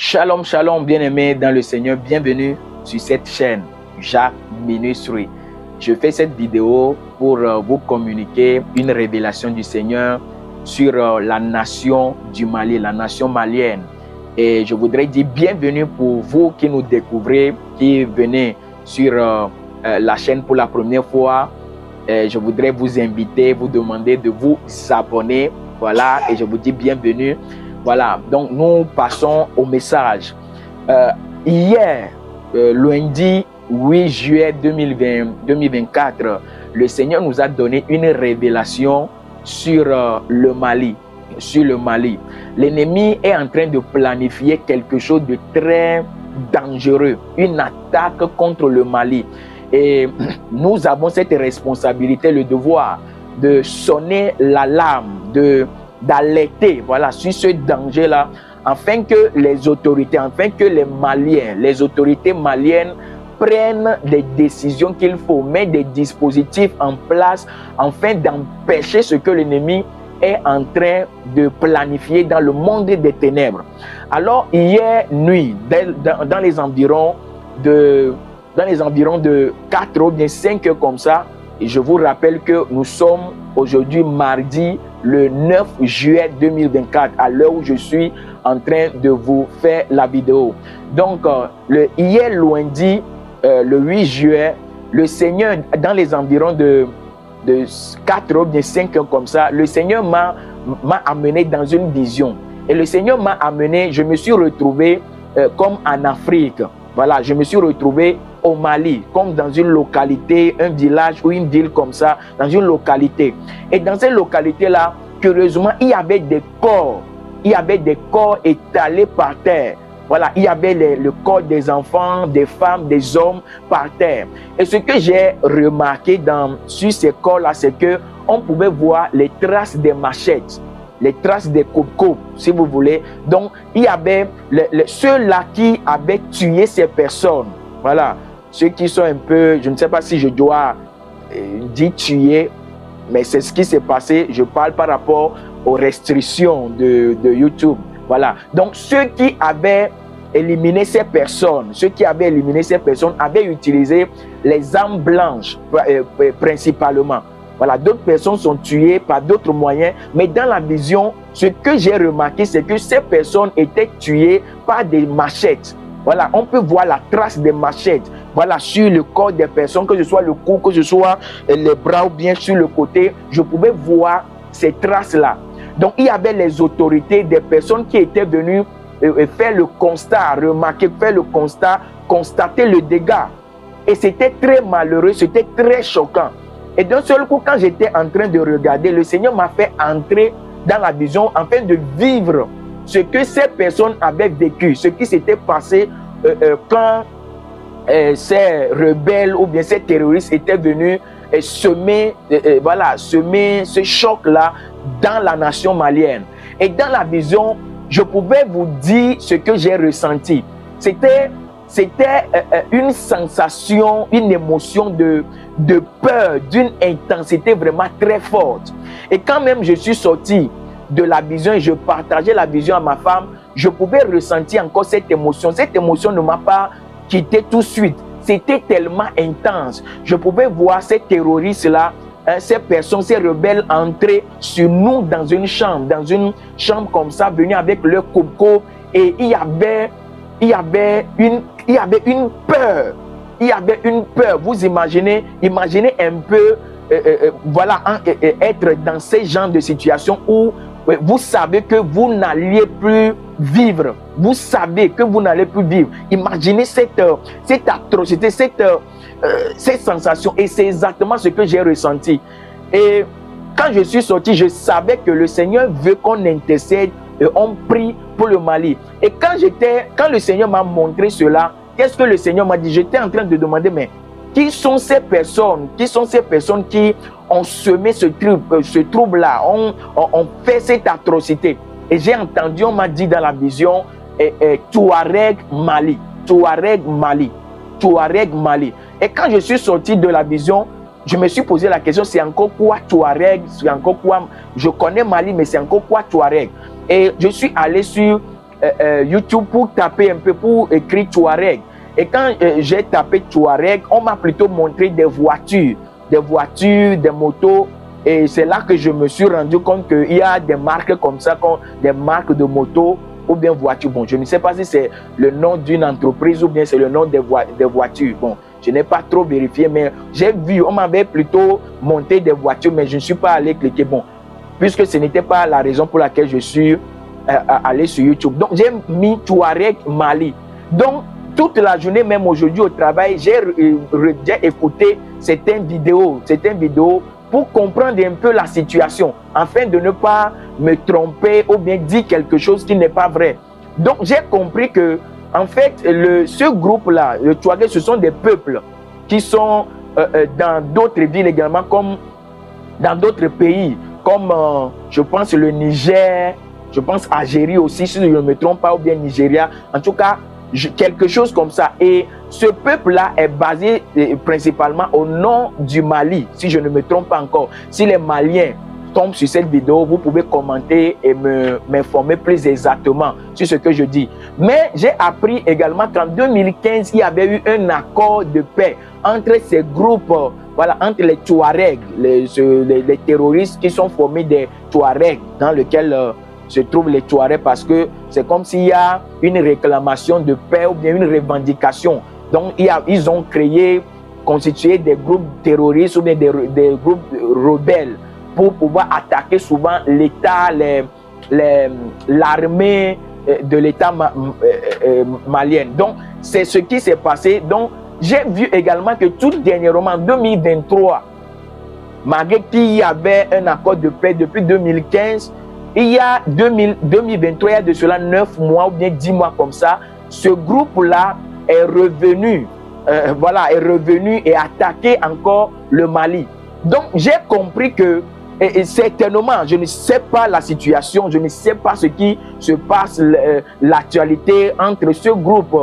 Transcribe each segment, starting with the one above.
Shalom, shalom, bien-aimés dans le Seigneur. Bienvenue sur cette chaîne, Jacques Ministry. Je fais cette vidéo pour vous communiquer une révélation du Seigneur sur la nation du Mali, la nation malienne. Et je voudrais dire bienvenue pour vous qui nous découvrez, qui venez sur la chaîne pour la première fois. Je voudrais vous inviter, vous demander de vous abonner. Voilà, et je vous dis bienvenue. Voilà, donc nous passons au message. Hier, lundi 8 juillet 2024, le Seigneur nous a donné une révélation sur le Mali. L'ennemi est en train de planifier quelque chose de très dangereux, une attaque contre le Mali. Et nous avons cette responsabilité, le devoir de sonner l'alarme, d'alerter, voilà, sur ce danger-là, afin que les autorités, afin que les Maliens, les autorités maliennes prennent des décisions qu'il faut, mettre des dispositifs en place, afin d'empêcher ce que l'ennemi est en train de planifier dans le monde des ténèbres. Alors, hier nuit, dans les environs de 4 ou bien 5 heures comme ça, et je vous rappelle que nous sommes aujourd'hui mardi le 9 juillet 2024, à l'heure où je suis en train de vous faire la vidéo. Donc, hier lundi, le 8 juillet, le Seigneur, dans les environs de 4 ou bien 5 ans comme ça, le Seigneur m'a amené dans une vision. Et le Seigneur m'a amené, je me suis retrouvé comme en Afrique. Voilà, je me suis retrouvé au Mali, comme dans une localité, un village ou une ville comme ça, dans une localité. Et dans cette localité-là, curieusement, il y avait des corps. Il y avait des corps étalés par terre. Voilà, il y avait le corps des enfants, des femmes, des hommes par terre. Et ce que j'ai remarqué sur ces corps-là, c'est qu'on pouvait voir les traces des machettes, les traces des coupe-coupe, si vous voulez. Donc, il y avait ceux-là qui avaient tué ces personnes. Voilà, ceux qui sont un peu, je ne sais pas si je dois dire tuer, mais c'est ce qui s'est passé. Je parle par rapport aux restrictions de YouTube. Voilà, donc ceux qui avaient éliminé ces personnes, avaient utilisé les armes blanches principalement. Voilà, d'autres personnes sont tuées par d'autres moyens, mais dans la vision, ce que j'ai remarqué, c'est que ces personnes étaient tuées par des machettes. Voilà, on peut voir la trace des machettes, voilà, sur le corps des personnes, que ce soit le cou, que ce soit les bras ou bien sur le côté, je pouvais voir ces traces-là. Donc, il y avait les autorités, des personnes qui étaient venues faire le constat, remarquer, faire le constat, constater le dégât. Et c'était très malheureux, c'était très choquant. Et d'un seul coup, quand j'étais en train de regarder, le Seigneur m'a fait entrer dans la vision afin de vivre ce que ces personnes avaient vécu, ce qui s'était passé quand ces rebelles ou bien ces terroristes étaient venus semer ce choc-là dans la nation malienne. Et dans la vision, je pouvais vous dire ce que j'ai ressenti. C'était une sensation, une émotion de peur, d'une intensité vraiment très forte. Et quand même je suis sorti de la vision et je partageais la vision à ma femme, je pouvais ressentir encore cette émotion. Cette émotion ne m'a pas quitté tout de suite. C'était tellement intense. Je pouvais voir ces terroristes-là, ces personnes, ces rebelles entrer sur nous dans une chambre comme ça, venir avec leur coupe-coupe. Et il y avait une peur. Il y avait une peur. Vous imaginez un peu, être dans ce genre de situation où vous savez que vous n'alliez plus vivre. Vous savez que vous n'allez plus vivre. Imaginez cette atrocité, cette sensation. Et c'est exactement ce que j'ai ressenti. Et quand je suis sorti, je savais que le Seigneur veut qu'on intercède et on prie pour le Mali. Et quand le Seigneur m'a montré cela, qu'est-ce que le Seigneur m'a dit? J'étais en train de demander, mais qui sont ces personnes? Qui sont ces personnes qui ont semé ce trouble-là, ont fait cette atrocité? Et j'ai entendu, on m'a dit dans la vision, Touareg Mali. Touareg Mali. Touareg Mali. Et quand je suis sorti de la vision, je me suis posé la question, c'est encore quoi Touareg? C'est encore quoi? Je connais Mali, mais c'est encore quoi Touareg? Et je suis allé sur YouTube pour taper un peu, pour écrire Touareg. Et quand j'ai tapé Touareg, on m'a plutôt montré des voitures, des motos. Et c'est là que je me suis rendu compte qu'il y a des marques comme ça, des marques de motos ou bien voitures. Bon, je ne sais pas si c'est le nom d'une entreprise ou bien c'est le nom des voitures. Bon, je n'ai pas trop vérifié, mais j'ai vu, on m'avait plutôt monté des voitures, mais je ne suis pas allé cliquer. Bon, puisque ce n'était pas la raison pour laquelle je suis allé sur YouTube. Donc, j'ai mis Touareg Mali. Donc, toute la journée, même aujourd'hui au travail, j'ai écouté certaines vidéos pour comprendre un peu la situation, afin de ne pas me tromper ou bien dire quelque chose qui n'est pas vrai. Donc, j'ai compris que, en fait, ce groupe-là, le Touareg, ce sont des peuples qui sont dans d'autres villes également, comme dans d'autres pays, comme je pense le Niger, je pense Algérie aussi, si je ne me trompe pas, ou bien Nigeria. En tout cas, quelque chose comme ça. Et ce peuple-là est basé principalement au nord du Mali, si je ne me trompe pas encore. Si les Maliens tombent sur cette vidéo, vous pouvez commenter et m'informer plus exactement sur ce que je dis. Mais j'ai appris également qu'en 2015, il y avait eu un accord de paix entre ces groupes, voilà, entre les Touaregs, les terroristes qui sont formés des Touaregs, dans lequel se trouvent les Touaregs, parce que c'est comme s'il y a une réclamation de paix ou bien une revendication. Donc, ils ont constitué des groupes terroristes ou bien des groupes rebelles pour pouvoir attaquer souvent l'État, l'armée de l'État malien. Donc, c'est ce qui s'est passé. Donc, j'ai vu également que tout dernièrement, en 2023, malgré qu'il y avait un accord de paix depuis 2015, il y a 2023, il y a de cela 9 mois ou bien 10 mois comme ça, ce groupe-là est revenu, est revenu et attaqué encore le Mali. Donc, j'ai compris que, et certainement, je ne sais pas la situation, je ne sais pas ce qui se passe, l'actualité entre ce groupe,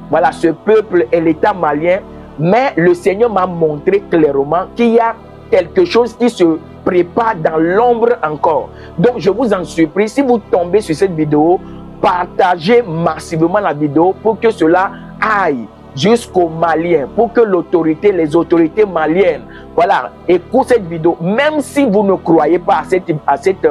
voilà, ce peuple et l'État malien, mais le Seigneur m'a montré clairement qu'il y a quelque chose qui se prépare dans l'ombre encore. Donc, je vous en supplie, si vous tombez sur cette vidéo, partagez massivement la vidéo pour que cela aille jusqu'aux Maliens, pour que les autorités maliennes, voilà, écoutent cette vidéo, même si vous ne croyez pas à cette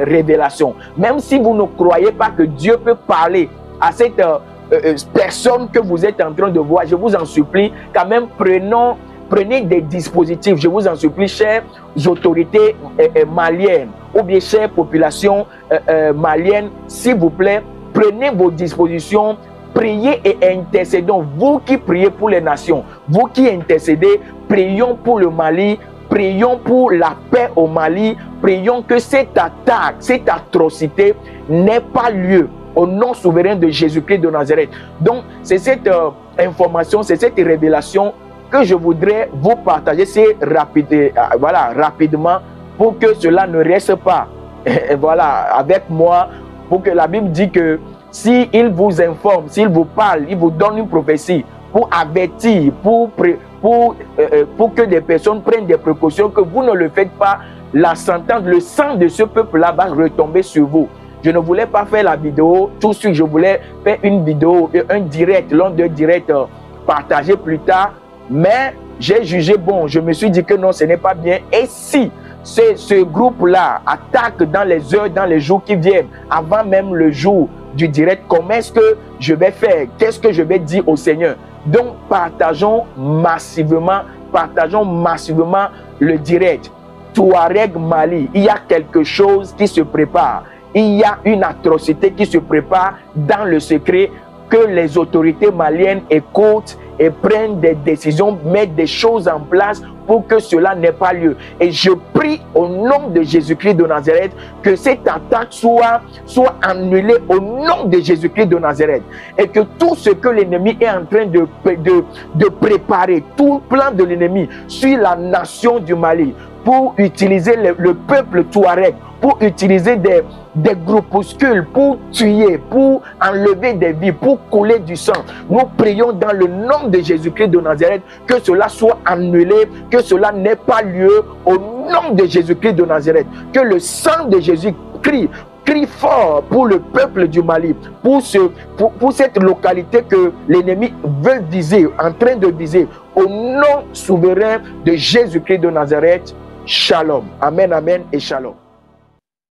révélation, même si vous ne croyez pas que Dieu peut parler à cette personne que vous êtes en train de voir, je vous en supplie, quand même, prenez des dispositifs, je vous en supplie, chères autorités maliennes ou bien chères populations maliennes, s'il vous plaît, prenez vos dispositions, priez et intercédons. Vous qui priez pour les nations, vous qui intercédez, prions pour le Mali, prions pour la paix au Mali, prions que cette attaque, cette atrocité n'ait pas lieu au nom souverain de Jésus-Christ de Nazareth. Donc, c'est cette information, c'est cette révélation que je voudrais vous partager rapidement pour que cela ne reste pas avec moi, pour que la Bible dit que s'il vous informe, s'il vous parle, il vous donne une prophétie pour avertir, pour que des personnes prennent des précautions, que vous ne le faites pas, la sentence, le sang de ce peuple-là va retomber sur vous. Je ne voulais pas faire la vidéo tout de suite, je voulais faire une vidéo, un direct, l'un de directs partagé plus tard. Mais j'ai jugé bon, je me suis dit que non, ce n'est pas bien. Et si ce groupe-là attaque dans les heures, dans les jours qui viennent, avant même le jour du direct, comment est-ce que je vais faire? Qu'est-ce que je vais dire au Seigneur? Donc, partageons massivement le direct. Touareg Mali, il y a quelque chose qui se prépare. Il y a une atrocité qui se prépare dans le secret, que les autorités maliennes écoutent et prennent des décisions, mettent des choses en place pour que cela n'ait pas lieu. Et je prie au nom de Jésus-Christ de Nazareth que cette attaque soit annulée au nom de Jésus-Christ de Nazareth. Et que tout ce que l'ennemi est en train de préparer, tout le plan de l'ennemi sur la nation du Mali, pour utiliser le peuple Touareg, pour utiliser des groupuscules, pour tuer, pour enlever des vies, pour couler du sang. Nous prions dans le nom de Jésus-Christ de Nazareth que cela soit annulé, que cela n'ait pas lieu au nom de Jésus-Christ de Nazareth. Que le sang de Jésus-Christ crie fort pour le peuple du Mali, pour cette localité que l'ennemi veut viser, en train de viser. Au nom souverain de Jésus-Christ de Nazareth, shalom. Amen, amen et shalom.